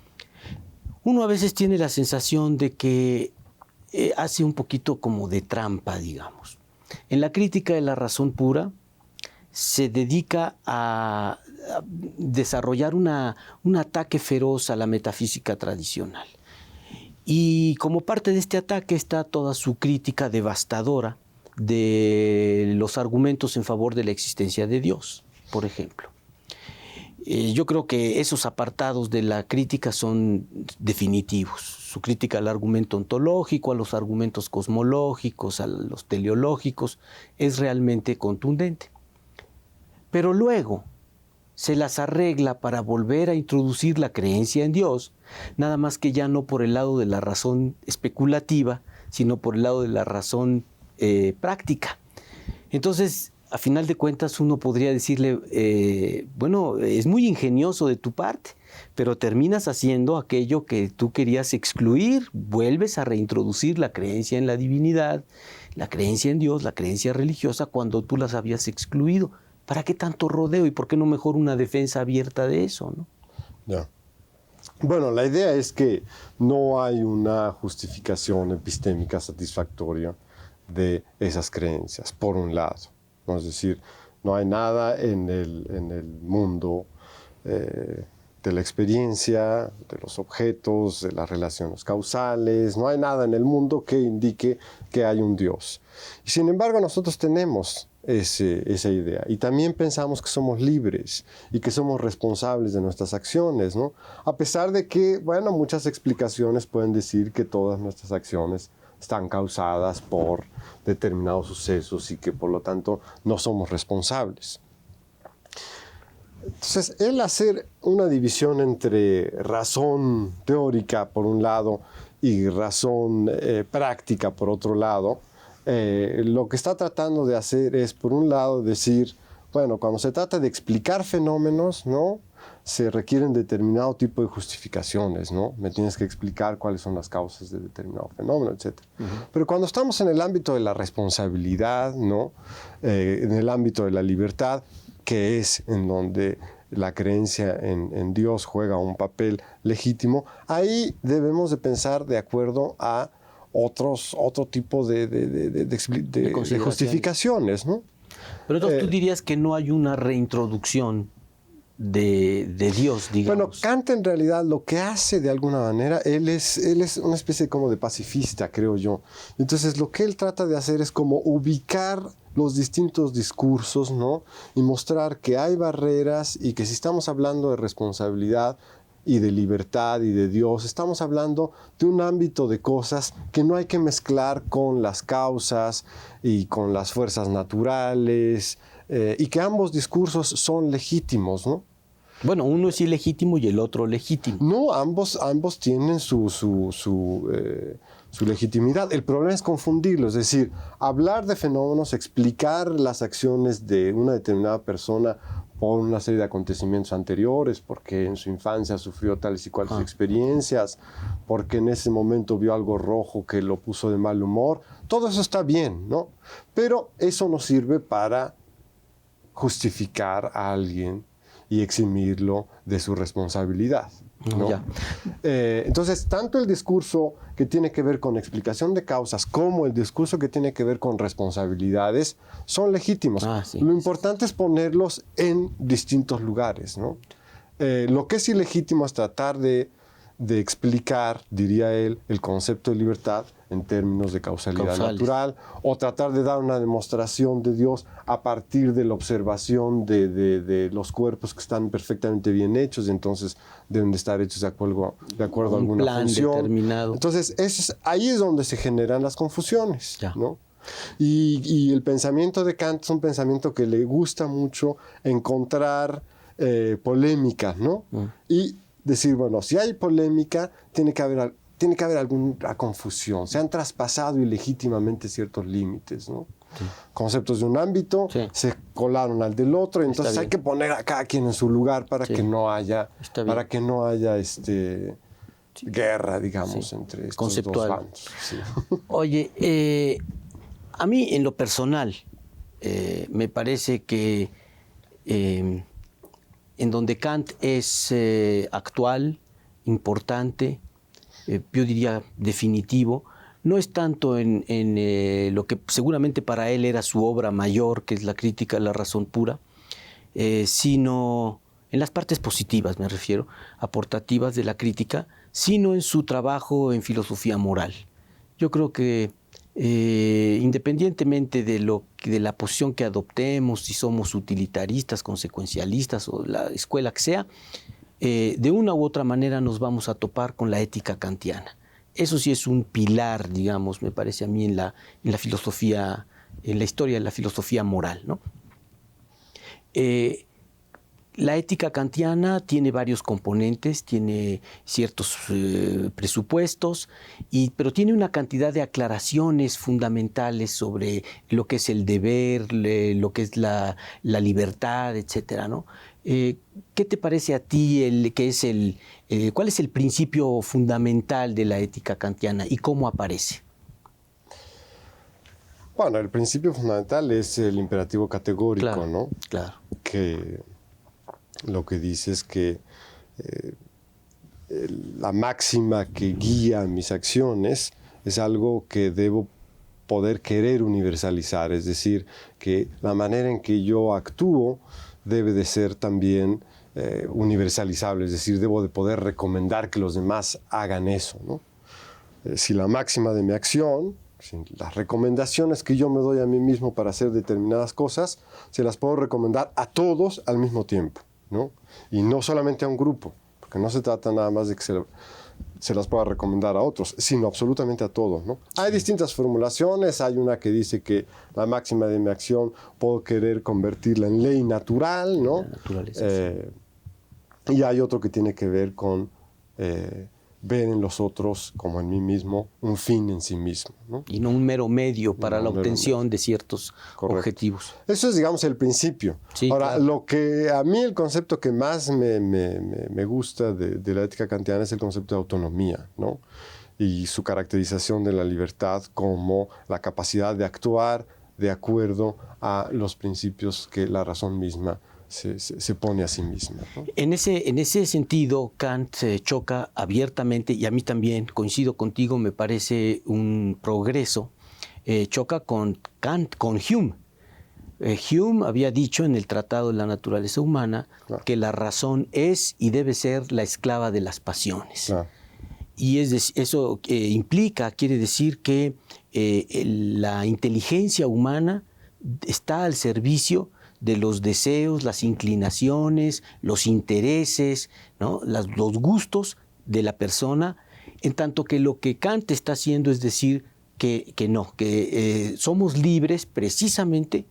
uno a veces tiene la sensación de que hace un poquito como de trampa, digamos. En la crítica de la razón pura se dedica a desarrollar un ataque feroz a la metafísica tradicional. Y como parte de este ataque está toda su crítica devastadora de los argumentos en favor de la existencia de Dios, por ejemplo. Yo creo que esos apartados de la crítica son definitivos. Su crítica al argumento ontológico, a los argumentos cosmológicos, a los teleológicos, es realmente contundente. Pero luego se las arregla para volver a introducir la creencia en Dios, nada más que ya no por el lado de la razón especulativa, sino por el lado de la razón práctica. Entonces, a final de cuentas, uno podría decirle, bueno, es muy ingenioso de tu parte, pero terminas haciendo aquello que tú querías excluir, vuelves a reintroducir la creencia en la divinidad, la creencia en Dios, la creencia religiosa, cuando tú las habías excluido. ¿Para qué tanto rodeo y por qué no mejor una defensa abierta de eso, ¿no? Ya. Bueno, la idea es que no hay una justificación epistémica satisfactoria de esas creencias, por un lado, ¿no? Es decir, no hay nada en el mundo de la experiencia, de los objetos, de las relaciones causales, no hay nada en el mundo que indique que hay un Dios. Y sin embargo, nosotros tenemos esa idea. Y también pensamos que somos libres y que somos responsables de nuestras acciones, ¿no? A pesar de que, bueno, muchas explicaciones pueden decir que todas nuestras acciones están causadas por determinados sucesos y que por lo tanto no somos responsables. Entonces, el hacer una división entre razón teórica por un lado y razón práctica por otro lado, lo que está tratando de hacer es, por un lado, decir, bueno, cuando se trata de explicar fenómenos, ¿no?, se requieren determinado tipo de justificaciones, ¿no? Me tienes que explicar cuáles son las causas de determinado fenómeno, etc. Pero cuando estamos en el ámbito de la responsabilidad, ¿no?, en el ámbito de la libertad, que es en donde la creencia en Dios juega un papel legítimo, ahí debemos de pensar de acuerdo a otro tipo de justificaciones, ¿no? Pero entonces tú dirías que no hay una reintroducción de Dios, digamos. Bueno, Kant en realidad lo que hace de alguna manera, él es una especie como de pacifista, creo yo. Entonces lo que él trata de hacer es como ubicar los distintos discursos, ¿no? Y mostrar que hay barreras y que si estamos hablando de responsabilidad y de libertad y de Dios, estamos hablando de un ámbito de cosas que no hay que mezclar con las causas y con las fuerzas naturales, y que ambos discursos son legítimos, ¿no? Bueno, uno es ilegítimo y el otro legítimo. No, ambos tienen su legitimidad. El problema es confundirlos, es decir, hablar de fenómenos, explicar las acciones de una determinada persona por una serie de acontecimientos anteriores, porque en su infancia sufrió tales y cuales experiencias, porque en ese momento vio algo rojo que lo puso de mal humor. Todo eso está bien, ¿no? Pero eso no sirve para justificar a alguien y eximirlo de su responsabilidad, ¿no? Entonces, tanto el discurso que tiene que ver con explicación de causas como el discurso que tiene que ver con responsabilidades son legítimos. Sí. Lo importante es ponerlos en distintos lugares, ¿no? Lo que es ilegítimo es tratar de explicar, diría él, el concepto de libertad en términos de causalidad natural, o tratar de dar una demostración de Dios a partir de la observación de los cuerpos que están perfectamente bien hechos y entonces deben de estar hechos de acuerdo a alguna plan función determinado. Entonces ahí es donde se generan las confusiones, ¿no? Y el pensamiento de Kant es un pensamiento que le gusta mucho encontrar polémicas, ¿no? Y decir, bueno, si hay polémica, tiene que haber alguna confusión. Se han traspasado ilegítimamente ciertos límites, ¿no? Sí. Conceptos de un ámbito se colaron al del otro, y entonces hay que poner a cada quien en su lugar para que no haya, guerra, digamos, entre estos dos bandos. Sí. Oye, a mí en lo personal me parece que en donde Kant es actual, importante, yo diría definitivo, no es tanto en lo que seguramente para él era su obra mayor, que es la crítica a la razón pura, sino en las partes positivas, me refiero, aportativas de la crítica, sino en su trabajo en filosofía moral. Yo creo que independientemente de la posición que adoptemos, si somos utilitaristas, consecuencialistas o la escuela que sea, de una u otra manera nos vamos a topar con la ética kantiana. Eso sí es un pilar, digamos, me parece a mí en la filosofía, en la historia de la filosofía moral, ¿no? La ética kantiana tiene varios componentes, tiene ciertos presupuestos, pero tiene una cantidad de aclaraciones fundamentales sobre lo que es el deber, lo que es la libertad, etcétera, ¿no? ¿Qué te parece a ti cuál es el principio fundamental de la ética kantiana y cómo aparece? Bueno, el principio fundamental es el imperativo categórico, claro, ¿no? Claro. Que lo que dice es que la máxima que guía mis acciones es algo que debo poder querer universalizar, es decir, que la manera en que yo actúo debe de ser también universalizable, es decir, debo de poder recomendar que los demás hagan eso, ¿no? Si la máxima de mi acción, si las recomendaciones que yo me doy a mí mismo para hacer determinadas cosas, se las puedo recomendar a todos al mismo tiempo, ¿no? Y no solamente a un grupo, porque no se trata nada más de que se las pueda recomendar a otros, sino absolutamente a todos, ¿no? Hay distintas formulaciones, hay una que dice que la máxima de mi acción puedo querer convertirla en ley natural, ¿no? La naturaleza, y hay otro que tiene que ver con ver en los otros, como en mí mismo, un fin en sí mismo, ¿no? Y no un mero medio para la obtención de ciertos objetivos. Eso es, digamos, el principio. Sí, ahora, claro. lo que a mí el concepto que más me gusta de la ética kantiana es el concepto de autonomía, ¿no? Y su caracterización de la libertad como la capacidad de actuar de acuerdo a los principios que la razón misma se pone a sí misma, ¿no? En ese sentido, Kant choca abiertamente, y a mí también, coincido contigo, me parece un progreso, choca con Kant, con Hume. Hume había dicho en el Tratado de la Naturaleza Humana que la razón es y debe ser la esclava de las pasiones. Claro. Y eso quiere decir que la inteligencia humana está al servicio de los deseos, las inclinaciones, los intereses, ¿no? los gustos de la persona, en tanto que lo que Kant está haciendo es decir que somos libres precisamente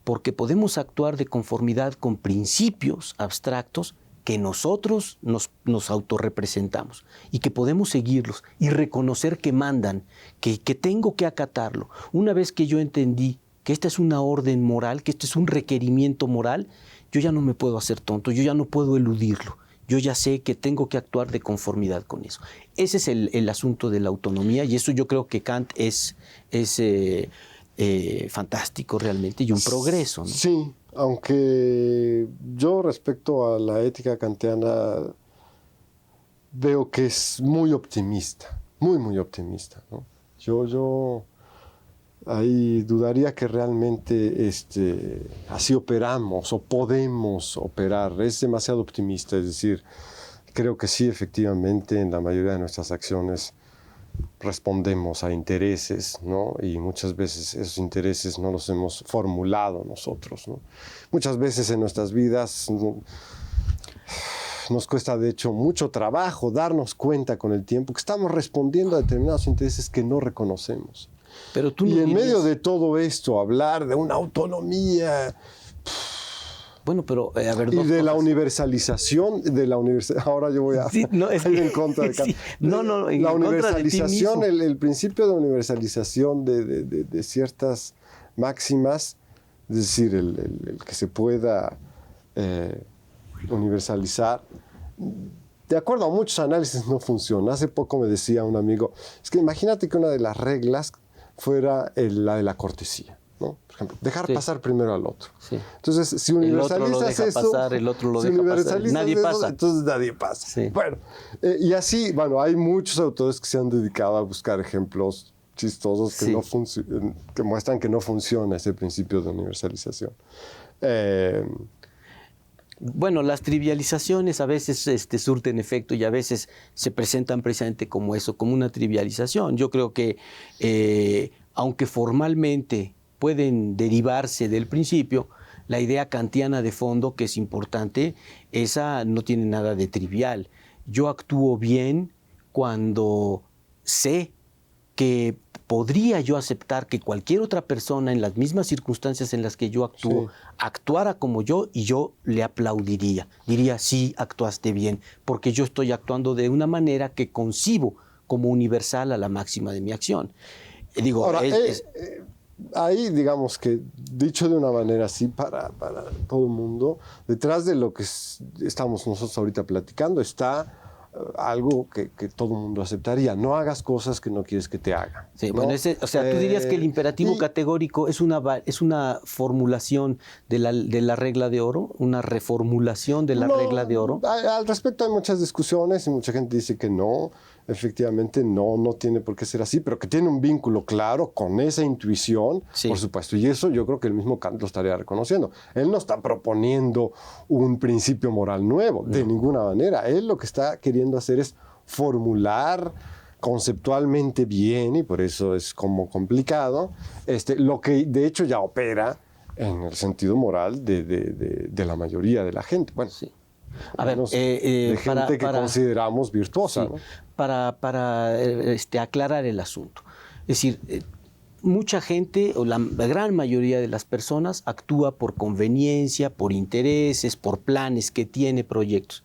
porque podemos actuar de conformidad con principios abstractos que nosotros nos autorrepresentamos y que podemos seguirlos y reconocer que mandan, que tengo que acatarlo. Una vez que yo entendí que esta es una orden moral, que este es un requerimiento moral, yo ya no me puedo hacer tonto, yo ya no puedo eludirlo. Yo ya sé que tengo que actuar de conformidad con eso. Ese es el asunto de la autonomía, y eso yo creo que Kant es fantástico realmente y un progreso, ¿no? Sí, aunque yo respecto a la ética kantiana veo que es muy optimista, muy optimista, ¿no? Yo ahí dudaría que realmente así operamos o podemos operar. Es demasiado optimista, es decir, creo que sí, efectivamente, en la mayoría de nuestras acciones respondemos a intereses, ¿no? Y muchas veces esos intereses no los hemos formulado nosotros, ¿no? Muchas veces en nuestras vidas nos cuesta, de hecho, mucho trabajo darnos cuenta con el tiempo que estamos respondiendo a determinados intereses que no reconocemos. Pero tú y en medio de todo esto, hablar de una autonomía... Bueno, pero a ver, y de la universalización de la universidad. Ahora yo voy a ir en contra de Kant. Sí, la universalización, el principio de universalización de ciertas máximas, es decir, el que se pueda universalizar. De acuerdo a muchos análisis no funciona. Hace poco me decía un amigo, es que imagínate que una de las reglas fuera la de la cortesía, ¿no? Por ejemplo, dejar pasar primero al otro. Sí. Entonces, si universalizas el otro lo deja pasar, nadie pasa. Entonces nadie pasa. Sí. Bueno, y así, hay muchos autores que se han dedicado a buscar ejemplos chistosos que, que muestran que no funciona ese principio de universalización. Bueno, las trivializaciones a veces surten efecto y a veces se presentan precisamente como eso, como una trivialización. Yo creo que, aunque formalmente pueden derivarse del principio, la idea kantiana de fondo, que es importante, esa no tiene nada de trivial. Yo actúo bien cuando sé que podría yo aceptar que cualquier otra persona en las mismas circunstancias en las que yo actúo actuara como yo, y yo le aplaudiría. Diría, sí, actuaste bien, porque yo estoy actuando de una manera que concibo como universal a la máxima de mi acción. Digo, ahora, ahí, digamos que, dicho de una manera así para todo el mundo, detrás de lo que estamos nosotros ahorita platicando está algo que todo el mundo aceptaría. No hagas cosas que no quieres que te hagan. Sí, ¿no? bueno, tú dirías que el imperativo categórico es una formulación de la regla de oro, una reformulación de la regla de oro. Al respecto hay muchas discusiones y mucha gente dice que no, efectivamente no tiene por qué ser así, pero que tiene un vínculo claro con esa intuición, por supuesto. Y eso yo creo que el mismo Kant lo estaría reconociendo. Él no está proponiendo un principio moral nuevo, de ninguna manera. Él lo que está queriendo hacer es formular conceptualmente bien, y por eso es como complicado, lo que de hecho ya opera en el sentido moral de la mayoría de la gente. Bueno, a ver, de gente que consideramos virtuosa, ¿no? Para aclarar el asunto. Es decir, mucha gente, o la gran mayoría de las personas, actúa por conveniencia, por intereses, por planes que tiene, proyectos.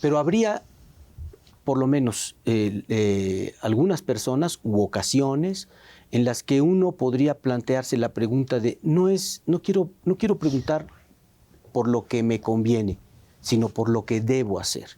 Pero habría, por lo menos, algunas personas u ocasiones en las que uno podría plantearse la pregunta de no quiero preguntar por lo que me conviene, sino por lo que debo hacer.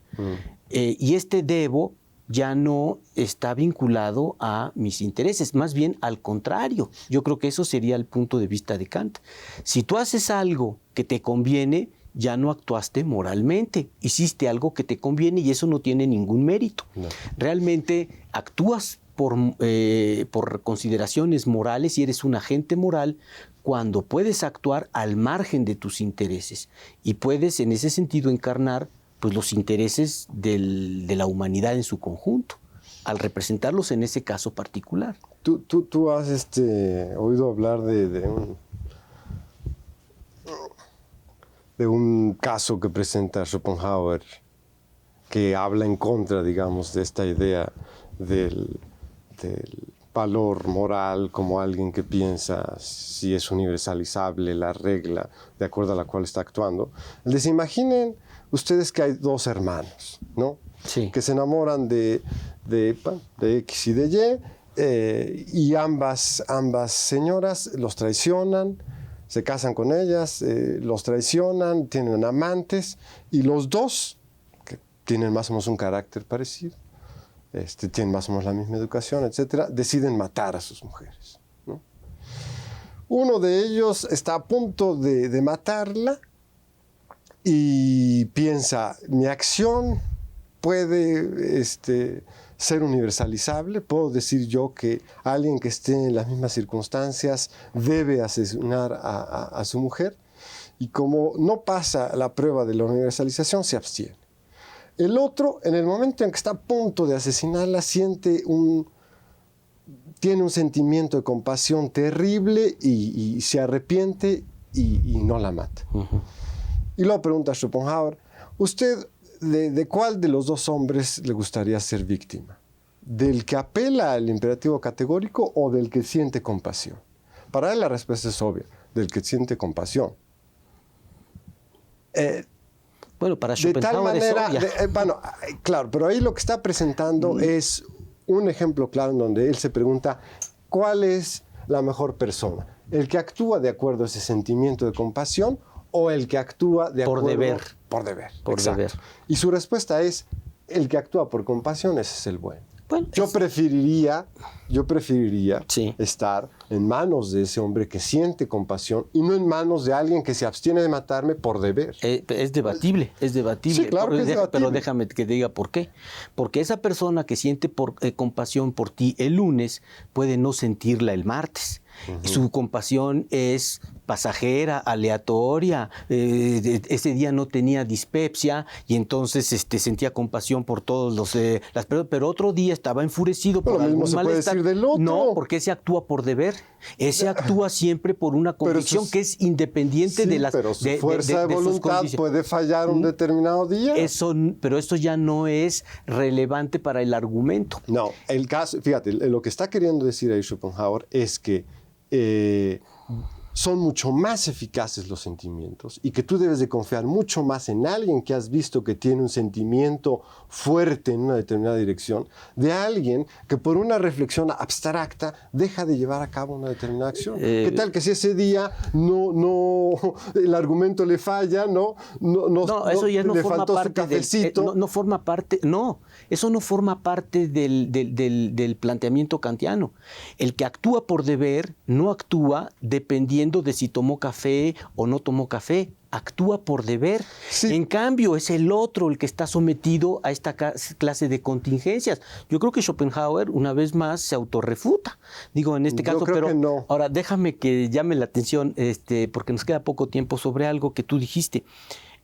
Y debo ya no está vinculado a mis intereses, más bien al contrario. Yo creo que eso sería el punto de vista de Kant. Si tú haces algo que te conviene, ya no actuaste moralmente, hiciste algo que te conviene y eso no tiene ningún mérito. No. Realmente actúas por consideraciones morales y eres un agente moral cuando puedes actuar al margen de tus intereses y puedes en ese sentido encarnar pues, los intereses de la humanidad en su conjunto, al representarlos en ese caso particular. Tú has oído hablar de un caso que presenta Schopenhauer que habla en contra, digamos, de esta idea del valor moral como alguien que piensa si es universalizable la regla de acuerdo a la cual está actuando. Les imaginen ustedes que hay dos hermanos, ¿no? Sí. Que se enamoran de X y de Y, y ambas señoras los traicionan, se casan con ellas, los traicionan, tienen amantes, y los dos, que tienen más o menos un carácter parecido, tienen más o menos la misma educación, etcétera, deciden matar a sus mujeres, ¿no? Uno de ellos está a punto de matarla y piensa, mi acción puede ser universalizable, puedo decir yo que alguien que esté en las mismas circunstancias debe asesinar a su mujer, y como no pasa la prueba de la universalización, se abstiene. El otro, en el momento en que está a punto de asesinarla, tiene un sentimiento de compasión terrible y se arrepiente y no la mata. Uh-huh. Y luego pregunta a Schopenhauer, ¿usted de cuál de los dos hombres le gustaría ser víctima? ¿Del que apela al imperativo categórico o del que siente compasión? Para él la respuesta es obvia, del que siente compasión. Bueno, para Schopenhauer de tal manera, es obvia. Bueno, claro, pero ahí lo que está presentando es un ejemplo claro en donde él se pregunta ¿cuál es la mejor persona? ¿El que actúa de acuerdo a ese sentimiento de compasión o el que actúa de acuerdo... Por deber. Por deber. Y su respuesta es el que actúa por compasión, ese es el bueno. Bueno, yo preferiría sí, estar en manos de ese hombre que siente compasión y no en manos de alguien que se abstiene de matarme por deber. Es debatible. Sí, claro que es debatible. Pero déjame que diga por qué. Porque esa persona que siente compasión por ti el lunes puede no sentirla el martes. Uh-huh. Su compasión es pasajera, aleatoria, ese día no tenía dispepsia y entonces sentía compasión por todos pero otro día estaba enfurecido por algún malestar. Puede decir del otro. No, porque ese actúa por deber, ese actúa siempre por una convicción que es independiente de las pero su fuerza de voluntad puede fallar un determinado día. Pero esto ya no es relevante para el argumento. No, el caso, fíjate, lo que está queriendo decir ahí Schopenhauer es que son mucho más eficaces los sentimientos y que tú debes de confiar mucho más en alguien que has visto que tiene un sentimiento fuerte en una determinada dirección, de alguien que por una reflexión abstracta deja de llevar a cabo una determinada acción. ¿Qué tal que si ese día el argumento le falla, eso ya no le forma faltó parte su cafecito? Eso no forma parte del planteamiento kantiano. El que actúa por deber no actúa dependiendo de si tomó café o no tomó café, actúa por deber. Sí. En cambio, es el otro el que está sometido a esta clase de contingencias. Yo creo que Schopenhauer, una vez más, se autorrefuta. Digo, en este caso, pero no. Ahora déjame que llame la atención, porque nos queda poco tiempo, sobre algo que tú dijiste.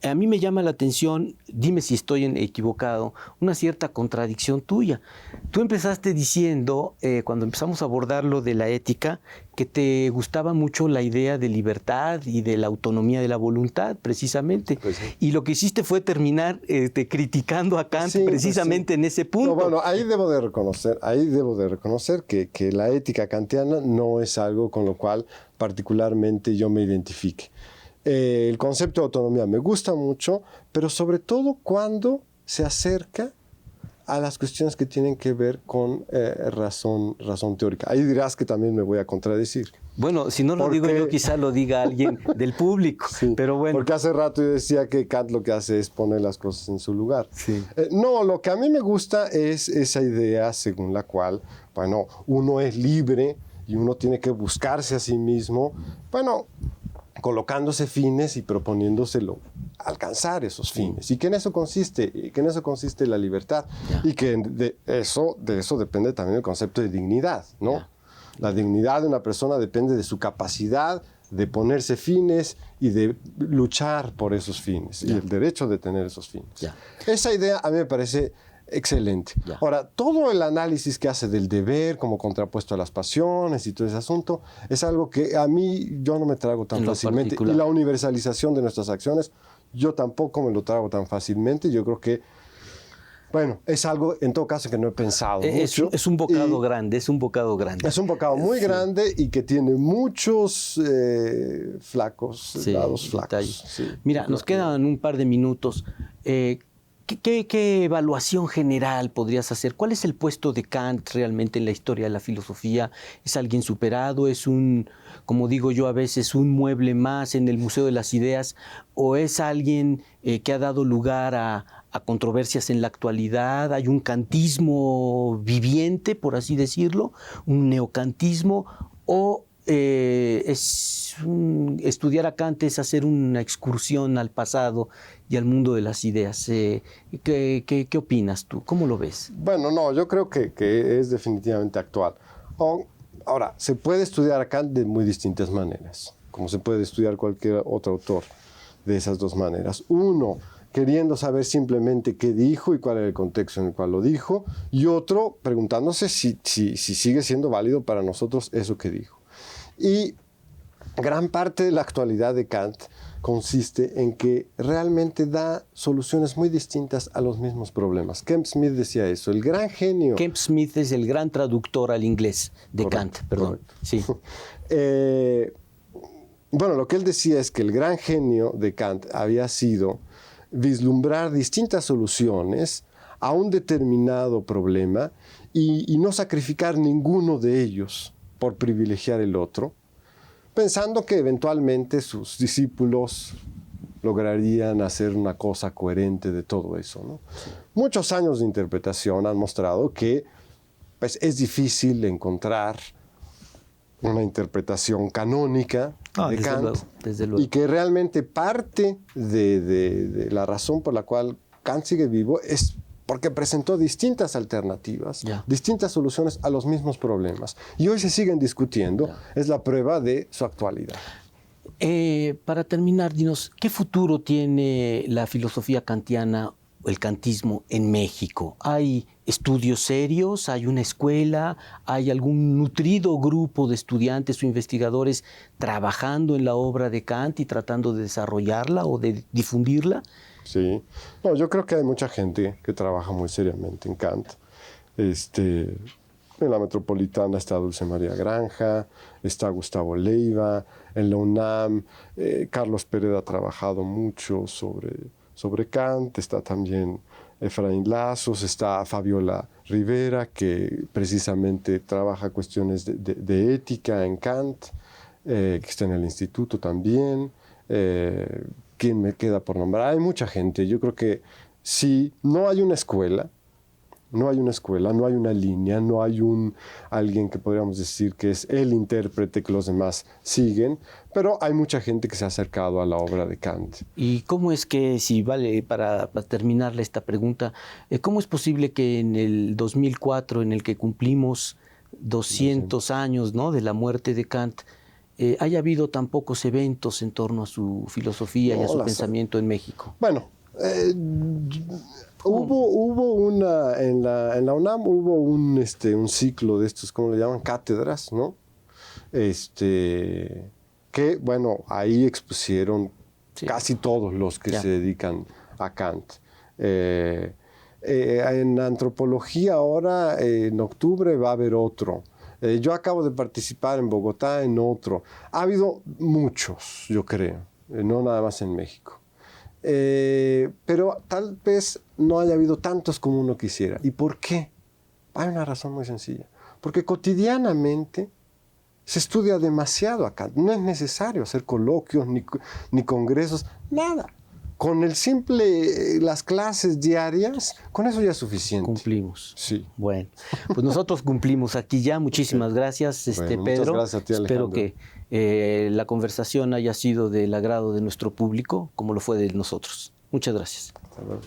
A mí me llama la atención, dime si estoy equivocado, una cierta contradicción tuya. Tú empezaste diciendo, cuando empezamos a abordar lo de la ética, que te gustaba mucho la idea de libertad y de la autonomía de la voluntad, precisamente. Pues sí. Y lo que hiciste fue terminar criticando a Kant precisamente en ese punto. No, bueno, ahí debo de reconocer que la ética kantiana no es algo con lo cual particularmente yo me identifique. El concepto de autonomía me gusta mucho, pero sobre todo cuando se acerca a las cuestiones que tienen que ver con razón teórica. Ahí dirás que también me voy a contradecir. Bueno, si no lo digo yo, quizá lo diga alguien del público, sí, pero bueno. Porque hace rato yo decía que Kant lo que hace es poner las cosas en su lugar. Sí. No, lo que a mí me gusta es esa idea según la cual, bueno, uno es libre y uno tiene que buscarse a sí mismo. Bueno, colocándose fines y proponiéndoselo alcanzar esos fines, y que en eso consiste la libertad, y que de eso depende también el concepto de dignidad, ¿no? La dignidad de una persona depende de su capacidad de ponerse fines y de luchar por esos fines, y el derecho de tener esos fines. Esa idea a mí me parece excelente. Ahora, todo el análisis que hace del deber como contrapuesto a las pasiones y todo ese asunto es algo que a mí yo no me trago tan fácilmente. Y la universalización de nuestras acciones, yo tampoco me lo trago tan fácilmente. Yo creo que, bueno, es algo en todo caso que no he pensado mucho. Es un bocado grande, es un bocado grande. Es un bocado muy grande y que tiene muchos lados flacos. Sí. Mira, nos quedan un par de minutos. ¿Qué evaluación general podrías hacer? ¿Cuál es el puesto de Kant realmente en la historia de la filosofía? ¿Es alguien superado? ¿Es como digo yo a veces, un mueble más en el Museo de las Ideas? ¿O es alguien que ha dado lugar a controversias en la actualidad? ¿Hay un kantismo viviente, por así decirlo? ¿Un neocantismo? ¿O estudiar a Kant es hacer una excursión al pasado y al mundo de las ideas? ¿Qué opinas tú? ¿Cómo lo ves? Bueno, no, yo creo que es definitivamente actual. Ahora, se puede estudiar a Kant de muy distintas maneras, como se puede estudiar cualquier otro autor de esas dos maneras. Uno, queriendo saber simplemente qué dijo y cuál era el contexto en el cual lo dijo, y otro, preguntándose si sigue siendo válido para nosotros eso que dijo. Y gran parte de la actualidad de Kant consiste en que realmente da soluciones muy distintas a los mismos problemas. Kemp Smith decía eso, el gran genio... Kemp Smith es el gran traductor al inglés de Correcto, Kant, perdón. Correcto. Sí. Bueno, lo que él decía es que el gran genio de Kant había sido vislumbrar distintas soluciones a un determinado problema y no sacrificar ninguno de ellos por privilegiar el otro, pensando que eventualmente sus discípulos lograrían hacer una cosa coherente de todo eso, ¿no? Muchos años de interpretación han mostrado que pues, es difícil encontrar una interpretación canónica de Kant, desde luego. y que realmente parte de la razón por la cual Kant sigue vivo es porque presentó distintas alternativas, distintas soluciones a los mismos problemas. Y hoy se siguen discutiendo, es la prueba de su actualidad. Para terminar, dinos, ¿qué futuro tiene la filosofía kantiana o el kantismo en México? ¿Hay estudios serios? ¿Hay una escuela? ¿Hay algún nutrido grupo de estudiantes o investigadores trabajando en la obra de Kant y tratando de desarrollarla o de difundirla? Sí. No, yo creo que hay mucha gente que trabaja muy seriamente en Kant. En la Metropolitana está Dulce María Granja, está Gustavo Leiva, en la UNAM, Carlos Pérez ha trabajado mucho sobre Kant, está también Efraín Lazos, está Fabiola Rivera, que precisamente trabaja cuestiones de ética en Kant, que está en el instituto también. ¿Quién me queda por nombrar? Hay mucha gente. Yo creo que si no hay una escuela, no hay una línea, no hay alguien que podríamos decir que es el intérprete que los demás siguen, pero hay mucha gente que se ha acercado a la obra de Kant. ¿Y cómo es que, si vale para terminarle esta pregunta, cómo es posible que en el 2004, en el que cumplimos 200 años, ¿no?, de la muerte de Kant, haya habido tan pocos eventos en torno a su filosofía y a su pensamiento en México? Bueno, hubo en la UNAM hubo un ciclo de estos, ¿cómo le llaman? Cátedras, ¿no? Que, bueno, ahí expusieron casi todos los que se dedican a Kant. En antropología ahora, en octubre, va a haber otro. Yo acabo de participar en Bogotá en otro. Ha habido muchos, yo creo, no nada más en México. Pero tal vez no haya habido tantos como uno quisiera. ¿Y por qué? Hay una razón muy sencilla. Porque cotidianamente se estudia demasiado a Kant. No es necesario hacer coloquios ni congresos, nada. con el simple, las clases diarias, con eso ya es suficiente. Cumplimos. Sí. Bueno, pues nosotros cumplimos aquí ya. Muchísimas gracias, Bueno, Pedro. muchas gracias a ti, Espero Alejandro. que la conversación haya sido del agrado de nuestro público, como lo fue de nosotros. Muchas gracias. Hasta luego.